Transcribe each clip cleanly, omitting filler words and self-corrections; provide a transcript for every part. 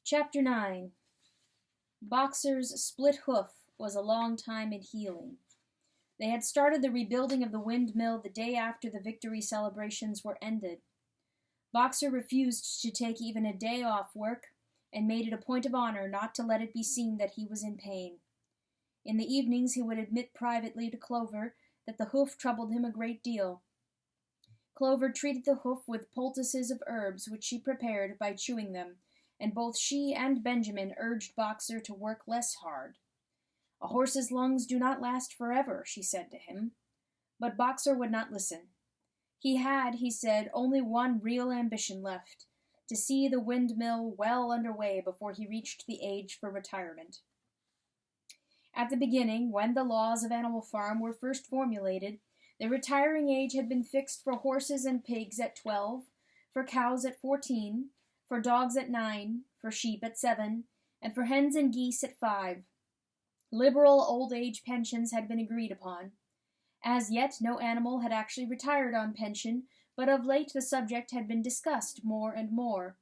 Chapter 9. Boxer's split hoof was a long time in healing. They had started the rebuilding of the windmill the day after the victory celebrations were ended. Boxer refused to take even a day off work, and made it a point of honor not to let it be seen that he was in pain. In the evenings he would admit privately to Clover that the hoof troubled him a great deal. Clover treated the hoof with poultices of herbs which she prepared by chewing them, and both she and Benjamin urged Boxer to work less hard. "A horse's lungs do not last forever," she said to him. But Boxer would not listen. He had, he said, only one real ambition left, to see the windmill well under way before he reached the age for retirement. At the beginning, when the laws of Animal Farm were first formulated, the retiring age had been fixed for horses and pigs at 12, for cows at 14, for dogs at 9, for sheep at 7, and for hens and geese at 5. Liberal old age pensions had been agreed upon. As yet no animal had actually retired on pension, but of late the subject had been discussed more and more.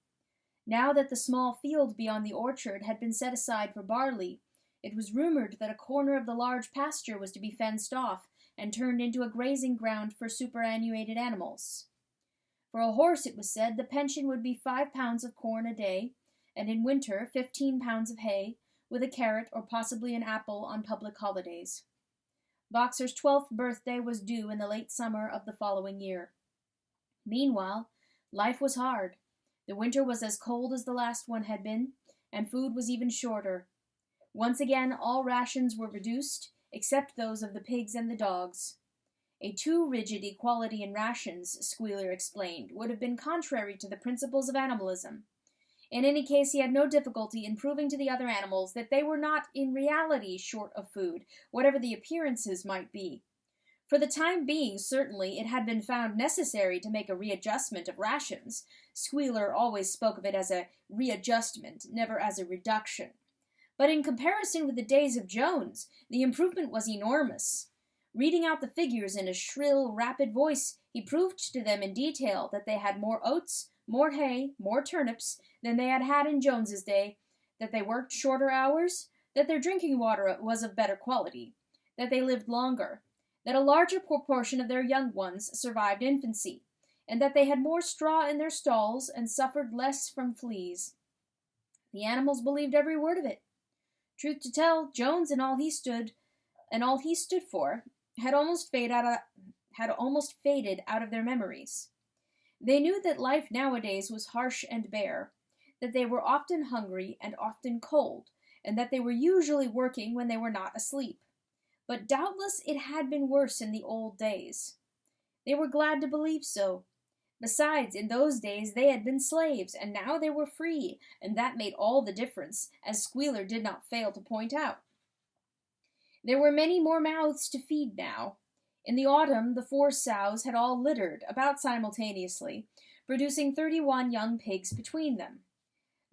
Now that the small field beyond the orchard had been set aside for barley, it was rumored that a corner of the large pasture was to be fenced off and turned into a grazing ground for superannuated animals. For a horse, it was said, the pension would be 5 pounds of corn a day, and in winter 15 pounds of hay, with a carrot or possibly an apple on public holidays. Boxer's 12th birthday was due in the late summer of the following year. Meanwhile, life was hard. The winter was as cold as the last one had been, and food was even shorter. Once again all rations were reduced, except those of the pigs and the dogs. A too rigid equality in rations, Squealer explained, would have been contrary to the principles of animalism. In any case, he had no difficulty in proving to the other animals that they were not in reality short of food, whatever the appearances might be. For the time being, certainly, it had been found necessary to make a readjustment of rations. Squealer always spoke of it as a readjustment, never as a reduction. But in comparison with the days of Jones, the improvement was enormous. Reading out the figures in a shrill, rapid voice, he proved to them in detail that they had more oats, more hay, more turnips than they had had in Jones's day, that they worked shorter hours, that their drinking water was of better quality, that they lived longer, that a larger proportion of their young ones survived infancy, and that they had more straw in their stalls and suffered less from fleas. The animals believed every word of it. Truth to tell, Jones and all he stood for had almost faded out of their memories. They knew that life nowadays was harsh and bare, that they were often hungry and often cold, and that they were usually working when they were not asleep. But doubtless it had been worse in the old days. They were glad to believe so. Besides, in those days they had been slaves, and now they were free, and that made all the difference, as Squealer did not fail to point out. There were many more mouths to feed now. In the autumn, the 4 sows had all littered, about simultaneously, producing 31 young pigs between them.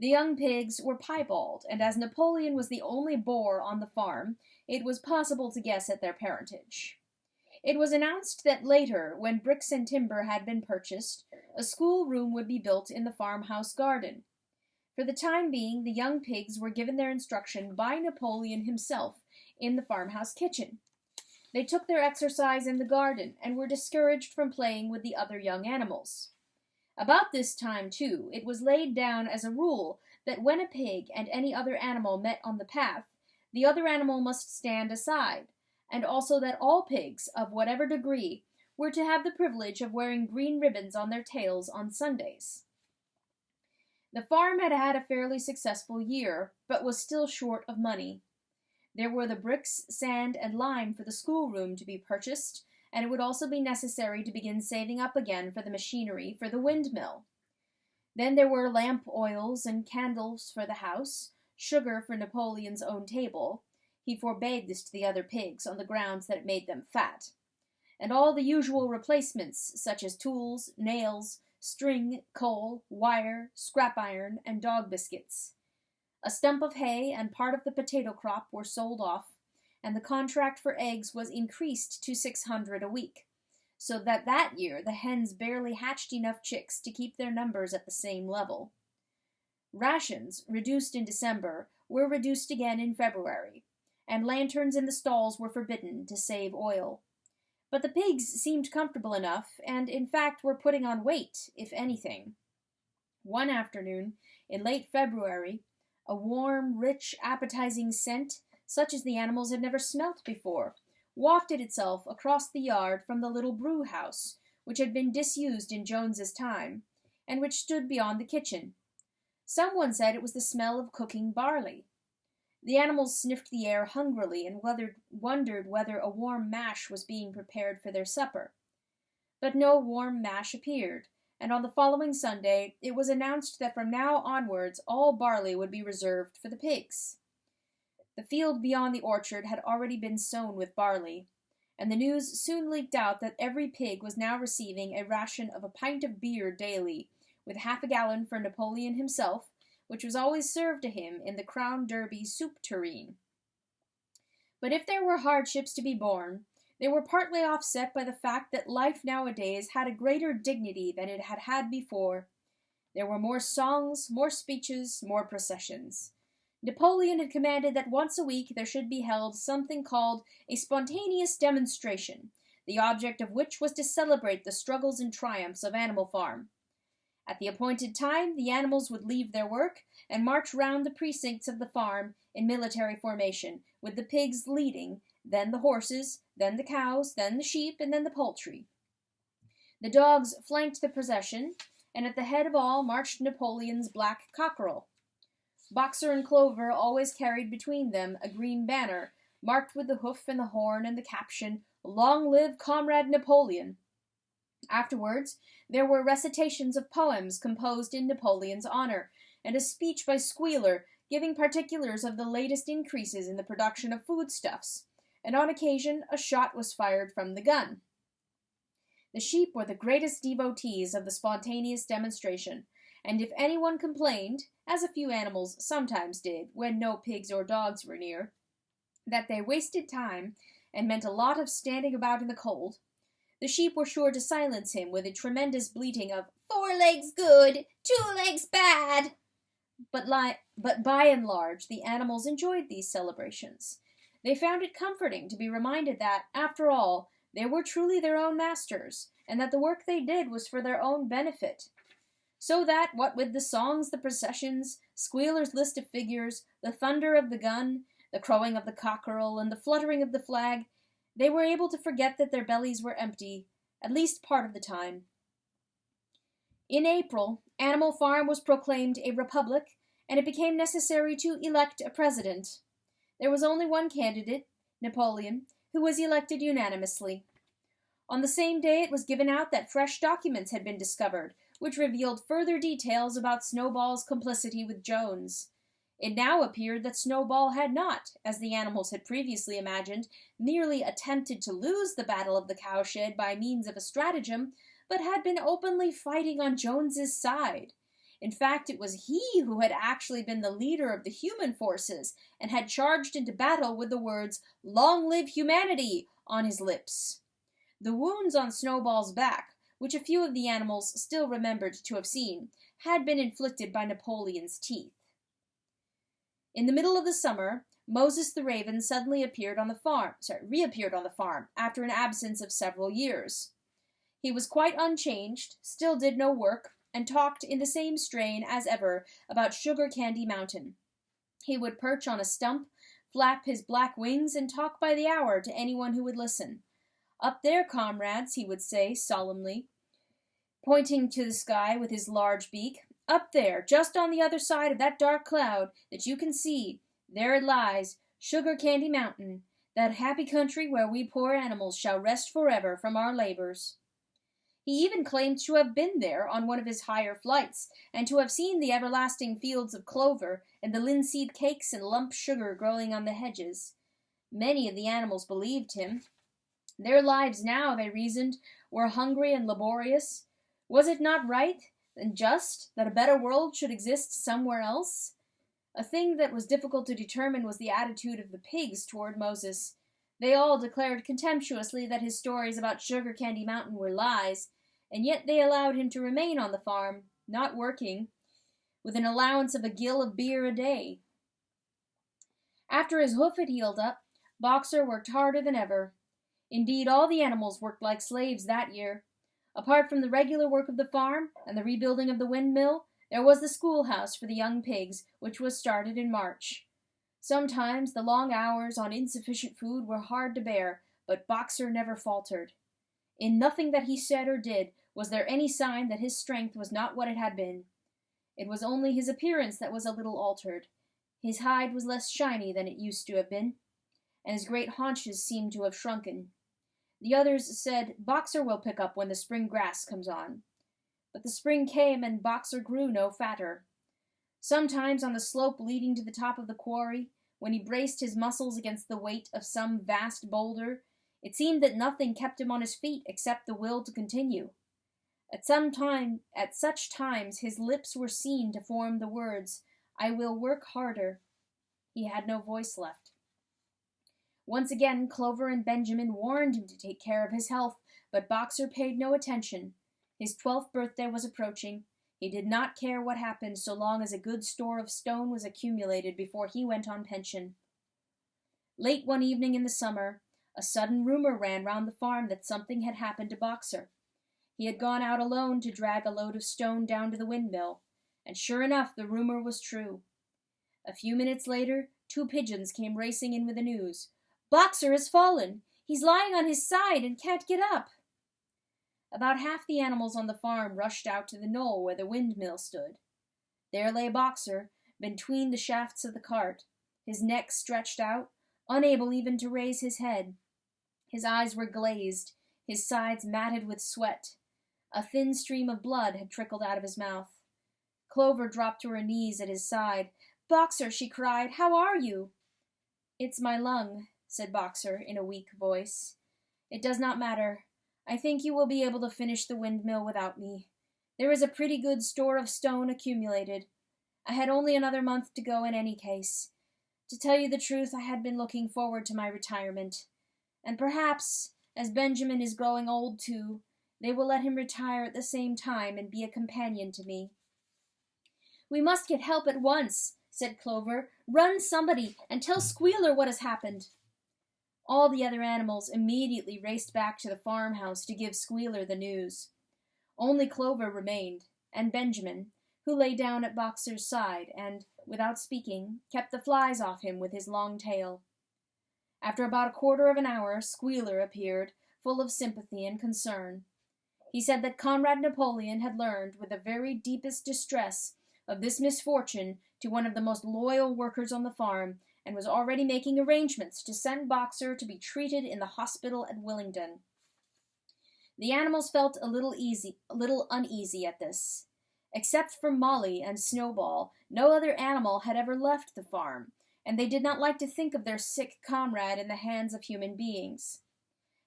The young pigs were piebald, and as Napoleon was the only boar on the farm, it was possible to guess at their parentage. It was announced that later, when bricks and timber had been purchased, a schoolroom would be built in the farmhouse garden. For the time being, the young pigs were given their instruction by Napoleon himself in the farmhouse kitchen. They took their exercise in the garden, and were discouraged from playing with the other young animals. About this time, too, it was laid down as a rule that when a pig and any other animal met on the path, the other animal must stand aside, and also that all pigs, of whatever degree, were to have the privilege of wearing green ribbons on their tails on Sundays. The farm had had a fairly successful year, but was still short of money. There were the bricks, sand, and lime for the schoolroom to be purchased, and it would also be necessary to begin saving up again for the machinery for the windmill. Then there were lamp oils and candles for the house, sugar for Napoleon's own table. He forbade this to the other pigs on the grounds that it made them fat. And all the usual replacements, such as tools, nails, string, coal, wire, scrap iron, and dog biscuits. A stump of hay and part of the potato crop were sold off, and the contract for eggs was increased to 600 a week, so that year the hens barely hatched enough chicks to keep their numbers at the same level. Rations, reduced in December, were reduced again in February, and lanterns in the stalls were forbidden to save oil. But the pigs seemed comfortable enough, and in fact were putting on weight, if anything. One afternoon, in late February, a warm, rich, appetizing scent, such as the animals had never smelt before, wafted itself across the yard from the little brew house, which had been disused in Jones's time, and which stood beyond the kitchen. Someone said it was the smell of cooking barley. The animals sniffed the air hungrily and wondered whether a warm mash was being prepared for their supper. But no warm mash appeared, and on the following Sunday it was announced that from now onwards all barley would be reserved for the pigs. The field beyond the orchard had already been sown with barley, and the news soon leaked out that every pig was now receiving a ration of a pint of beer daily, with half a gallon for Napoleon himself, which was always served to him in the Crown Derby soup tureen. But if there were hardships to be borne, they were partly offset by the fact that life nowadays had a greater dignity than it had had before. There were more songs, more speeches, more processions. Napoleon had commanded that once a week there should be held something called a spontaneous demonstration, the object of which was to celebrate the struggles and triumphs of Animal Farm. At the appointed time, the animals would leave their work and march round the precincts of the farm in military formation, with the pigs leading, then the horses, then the cows, then the sheep, and then the poultry. The dogs flanked the procession, and at the head of all marched Napoleon's black cockerel. Boxer and Clover always carried between them a green banner, marked with the hoof and the horn and the caption, "Long live Comrade Napoleon." Afterwards, there were recitations of poems composed in Napoleon's honor, and a speech by Squealer giving particulars of the latest increases in the production of foodstuffs, and on occasion a shot was fired from the gun. The sheep were the greatest devotees of the spontaneous demonstration, and if anyone complained, as a few animals sometimes did when no pigs or dogs were near, that they wasted time and meant a lot of standing about in the cold, the sheep were sure to silence him with a tremendous bleating of 4 legs good, 2 legs bad. But by and large, the animals enjoyed these celebrations. They found it comforting to be reminded that, after all, they were truly their own masters, and that the work they did was for their own benefit. So that, what with the songs, the processions, Squealer's list of figures, the thunder of the gun, the crowing of the cockerel, and the fluttering of the flag, they were able to forget that their bellies were empty, at least part of the time. In April, Animal Farm was proclaimed a republic, and it became necessary to elect a president. There was only one candidate, Napoleon, who was elected unanimously. On the same day it was given out that fresh documents had been discovered, which revealed further details about Snowball's complicity with Jones. It now appeared that Snowball had not, as the animals had previously imagined, merely attempted to lose the battle of the cowshed by means of a stratagem, but had been openly fighting on Jones's side. In fact, it was he who had actually been the leader of the human forces, and had charged into battle with the words, "Long live humanity," on his lips. The wounds on Snowball's back, which a few of the animals still remembered to have seen, had been inflicted by Napoleon's teeth. In the middle of the summer, Moses the Raven suddenly reappeared on the farm, after an absence of several years. He was quite unchanged, still did no work, and talked in the same strain as ever about Sugar Candy Mountain. He would perch on a stump, flap his black wings, and talk by the hour to anyone who would listen. "Up there, comrades," he would say solemnly, pointing to the sky with his large beak. "Up there, just on the other side of that dark cloud that you can see, there it lies, Sugar Candy Mountain, that happy country where we poor animals shall rest forever from our labors." He even claimed to have been there on one of his higher flights, and to have seen the everlasting fields of clover, and the linseed cakes and lump sugar growing on the hedges. Many of the animals believed him. Their lives now, they reasoned, were hungry and laborious. Was it not right and just that a better world should exist somewhere else? A thing that was difficult to determine was the attitude of the pigs toward Moses. They all declared contemptuously that his stories about Sugar Candy Mountain were lies, and yet they allowed him to remain on the farm, not working, with an allowance of a gill of beer a day. After his hoof had healed up, Boxer worked harder than ever. Indeed, all the animals worked like slaves that year. Apart from the regular work of the farm and the rebuilding of the windmill, there was the schoolhouse for the young pigs, which was started in March. Sometimes the long hours on insufficient food were hard to bear, but Boxer never faltered. In nothing that he said or did was there any sign that his strength was not what it had been. It was only his appearance that was a little altered. His hide was less shiny than it used to have been, and his great haunches seemed to have shrunken. The others said, "Boxer will pick up when the spring grass comes on." But the spring came, and Boxer grew no fatter. Sometimes on the slope leading to the top of the quarry, when he braced his muscles against the weight of some vast boulder, it seemed that nothing kept him on his feet except the will to continue. At such times his lips were seen to form the words, "I will work harder." He had no voice left. Once again Clover and Benjamin warned him to take care of his health, but Boxer paid no attention. His 12th birthday was approaching. He did not care what happened so long as a good store of stone was accumulated before he went on pension. Late one evening in the summer, a sudden rumor ran round the farm that something had happened to Boxer. He had gone out alone to drag a load of stone down to the windmill, and sure enough the rumor was true. A few minutes later, 2 pigeons came racing in with the news. "Boxer has fallen! He's lying on his side and can't get up!" About half the animals on the farm rushed out to the knoll where the windmill stood. There lay Boxer, between the shafts of the cart, his neck stretched out, unable even to raise his head. His eyes were glazed, his sides matted with sweat. A thin stream of blood had trickled out of his mouth. Clover dropped to her knees at his side. "Boxer," she cried, "how are you?" "It's my lung," said Boxer in a weak voice. "It does not matter. I think you will be able to finish the windmill without me. There is a pretty good store of stone accumulated. I had only another month to go in any case. To tell you the truth, I had been looking forward to my retirement. And perhaps, as Benjamin is growing old too, they will let him retire at the same time and be a companion to me." "We must get help at once," said Clover. "Run, somebody, and tell Squealer what has happened." All the other animals immediately raced back to the farmhouse to give Squealer the news. Only Clover remained, and Benjamin, who lay down at Boxer's side and, without speaking, kept the flies off him with his long tail. After about a quarter of an hour, Squealer appeared, full of sympathy and concern. He said that Comrade Napoleon had learned, with the very deepest distress, of this misfortune to one of the most loyal workers on the farm, and was already making arrangements to send Boxer to be treated in the hospital at Willingdon. The animals felt a little uneasy at this. Except for Molly and Snowball, no other animal had ever left the farm, and they did not like to think of their sick comrade in the hands of human beings.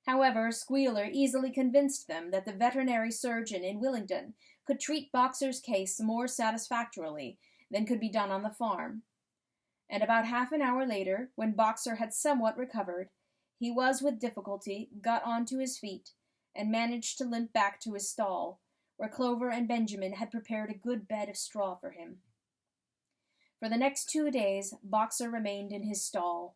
However, Squealer easily convinced them that the veterinary surgeon in Willingdon could treat Boxer's case more satisfactorily than could be done on the farm. And about half an hour later, when Boxer had somewhat recovered, he was with difficulty got on to his feet, and managed to limp back to his stall, where Clover and Benjamin had prepared a good bed of straw for him. For the next 2 days, Boxer remained in his stall.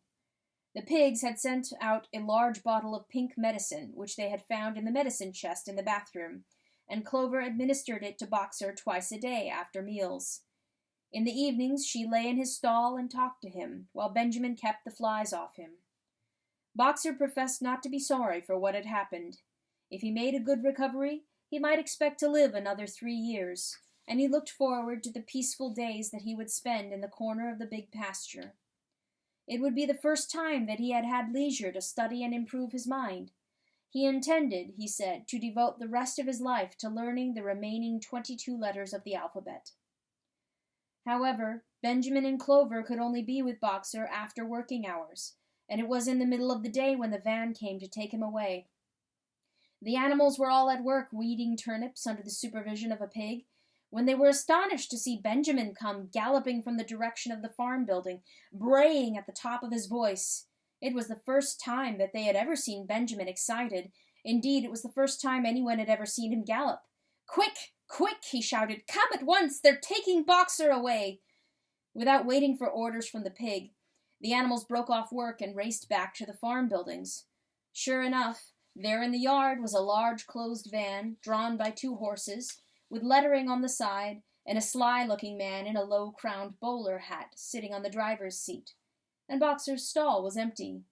The pigs had sent out a large bottle of pink medicine, which they had found in the medicine chest in the bathroom, and Clover administered it to Boxer twice a day after meals. In the evenings she lay in his stall and talked to him, while Benjamin kept the flies off him. Boxer professed not to be sorry for what had happened. If he made a good recovery, he might expect to live another 3 years, and he looked forward to the peaceful days that he would spend in the corner of the big pasture. It would be the first time that he had had leisure to study and improve his mind. He intended, he said, to devote the rest of his life to learning the remaining 22 letters of the alphabet. However, Benjamin and Clover could only be with Boxer after working hours, and it was in the middle of the day when the van came to take him away. The animals were all at work weeding turnips under the supervision of a pig, when they were astonished to see Benjamin come galloping from the direction of the farm building, braying at the top of his voice. It was the first time that they had ever seen Benjamin excited. Indeed, it was the first time anyone had ever seen him gallop. "Quick! Quick!" he shouted. "Come at once! They're taking Boxer away!" Without waiting for orders from the pig, the animals broke off work and raced back to the farm buildings. Sure enough, there in the yard was a large closed van, drawn by 2 horses, with lettering on the side, and a sly-looking man in a low-crowned bowler hat sitting on the driver's seat. And Boxer's stall was empty.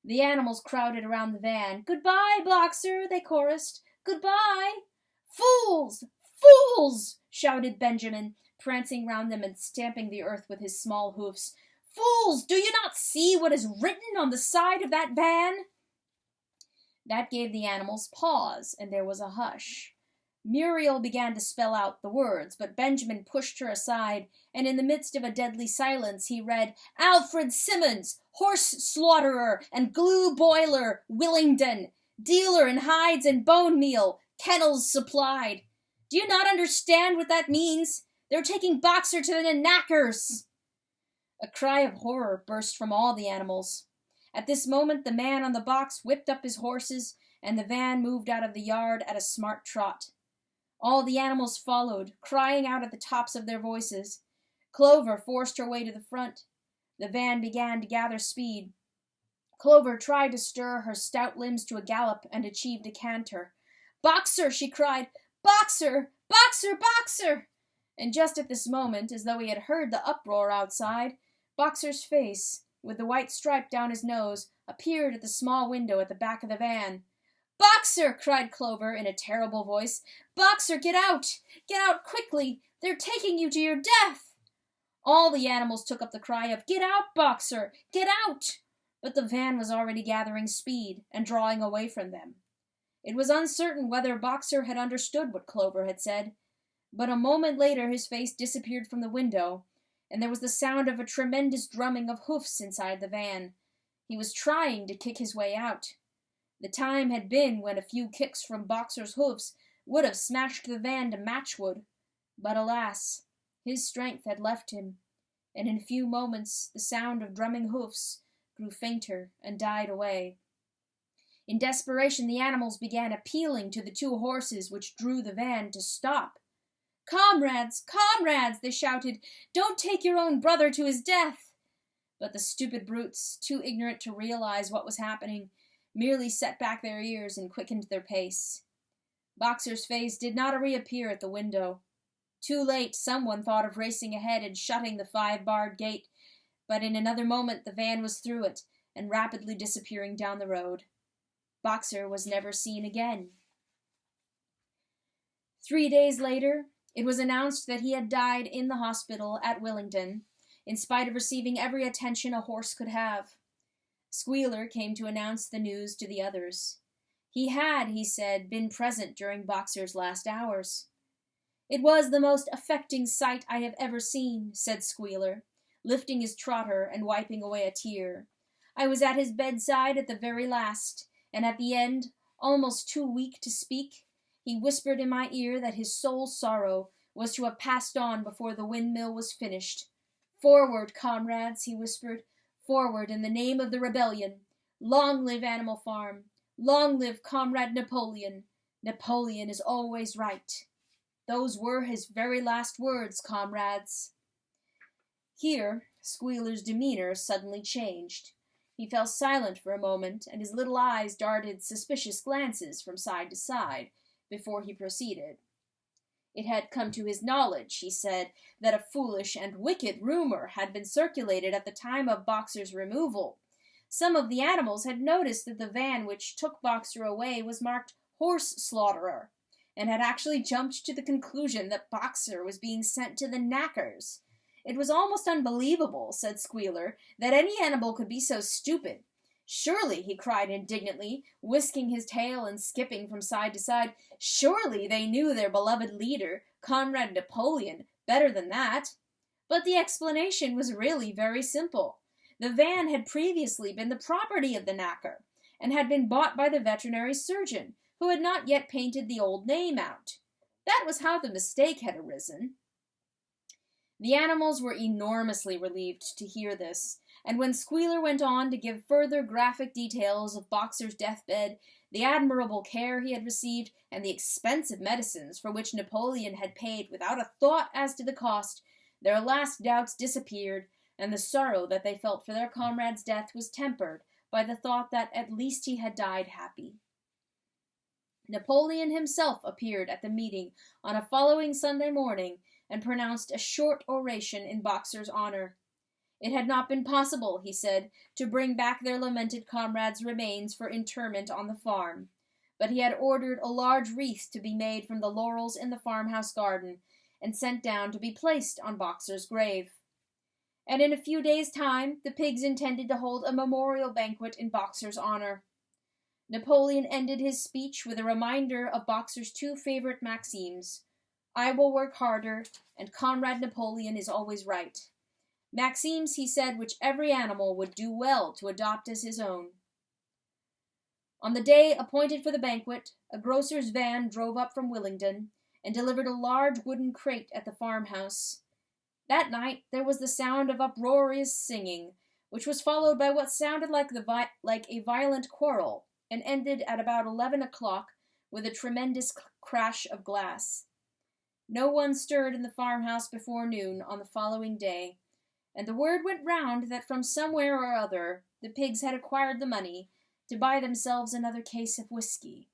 The animals crowded around the van. "Goodbye, Boxer," they chorused. "Goodbye." "Fools! Fools!" shouted Benjamin, prancing round them and stamping the earth with his small hoofs. "Fools! Do you not see what is written on the side of that van?" That gave the animals pause, and there was a hush. Muriel began to spell out the words, but Benjamin pushed her aside, and in the midst of a deadly silence he read, "Alfred Simmons, horse slaughterer and glue boiler, Willingdon, dealer in hides and bone meal, kennels supplied." "Do you not understand what that means? They're taking Boxer to the knackers." A cry of horror burst from all the animals. At this moment the man on the box whipped up his horses, and the van moved out of the yard at a smart trot. All the animals followed, crying out at the tops of their voices. Clover forced her way to the front. The van began to gather speed. Clover tried to stir her stout limbs to a gallop and achieved a canter. "Boxer!" she cried. "Boxer! Boxer! Boxer!" And just at this moment, as though he had heard the uproar outside, Boxer's face, with the white stripe down his nose, appeared at the small window at the back of the van. "Boxer!" cried Clover in a terrible voice. "Boxer, get out! Get out quickly! They're taking you to your death!" All the animals took up the cry of, "Get out, Boxer! Get out!" But the van was already gathering speed and drawing away from them. It was uncertain whether Boxer had understood what Clover had said, but a moment later his face disappeared from the window, and there was the sound of a tremendous drumming of hoofs inside the van. He was trying to kick his way out. The time had been when a few kicks from Boxer's hoofs would have smashed the van to matchwood, but alas, his strength had left him, and in a few moments the sound of drumming hoofs grew fainter and died away. In desperation the animals began appealing to the 2 horses which drew the van to stop. "Comrades, comrades!" they shouted. "Don't take your own brother to his death!" But the stupid brutes, too ignorant to realize what was happening, merely set back their ears and quickened their pace. Boxer's face did not reappear at the window. Too late, someone thought of racing ahead and shutting the 5-barred gate, but in another moment the van was through it and rapidly disappearing down the road. Boxer was never seen again. 3 days later, it was announced that he had died in the hospital at Willingdon, in spite of receiving every attention a horse could have. Squealer came to announce the news to the others. He had, he said, been present during Boxer's last hours. "It was the most affecting sight I have ever seen," said Squealer, lifting his trotter and wiping away a tear. "I was at his bedside at the very last, and at the end, almost too weak to speak, he whispered in my ear that his sole sorrow was to have passed on before the windmill was finished. 'Forward, comrades,' he whispered, 'forward in the name of the rebellion. Long live Animal Farm! Long live Comrade Napoleon! Napoleon is always right.' Those were his very last words, comrades." Here, Squealer's demeanor suddenly changed. He fell silent for a moment, and his little eyes darted suspicious glances from side to side, before he proceeded. It had come to his knowledge, he said, that a foolish and wicked rumor had been circulated at the time of Boxer's removal. Some of the animals had noticed that the van which took Boxer away was marked "Horse Slaughterer," and had actually jumped to the conclusion that Boxer was being sent to the knackers. It was almost unbelievable, said Squealer, that any animal could be so stupid. "Surely," he cried indignantly, whisking his tail and skipping from side to side, "surely they knew their beloved leader, Comrade Napoleon, better than that." But the explanation was really very simple. The van had previously been the property of the knacker, and had been bought by the veterinary surgeon, who had not yet painted the old name out. That was how the mistake had arisen. The animals were enormously relieved to hear this, and when Squealer went on to give further graphic details of Boxer's deathbed, the admirable care he had received, and the expensive medicines for which Napoleon had paid without a thought as to the cost, their last doubts disappeared, and the sorrow that they felt for their comrade's death was tempered by the thought that at least he had died happy. Napoleon himself appeared at the meeting on a following Sunday morning and pronounced a short oration in Boxer's honor. It had not been possible, he said, to bring back their lamented comrade's remains for interment on the farm, but he had ordered a large wreath to be made from the laurels in the farmhouse garden, and sent down to be placed on Boxer's grave. And in a few days' time the pigs intended to hold a memorial banquet in Boxer's honor. Napoleon ended his speech with a reminder of Boxer's two favorite maxims: "I will work harder," and "Comrade Napoleon is always right." Maxims, he said, which every animal would do well to adopt as his own. On the day appointed for the banquet, a grocer's van drove up from Willingdon, and delivered a large wooden crate at the farmhouse. That night there was the sound of uproarious singing, which was followed by what sounded like a violent quarrel, and ended at about 11 o'clock with a tremendous crash of glass. No one stirred in the farmhouse before noon on the following day, and the word went round that from somewhere or other the pigs had acquired the money to buy themselves another case of whiskey.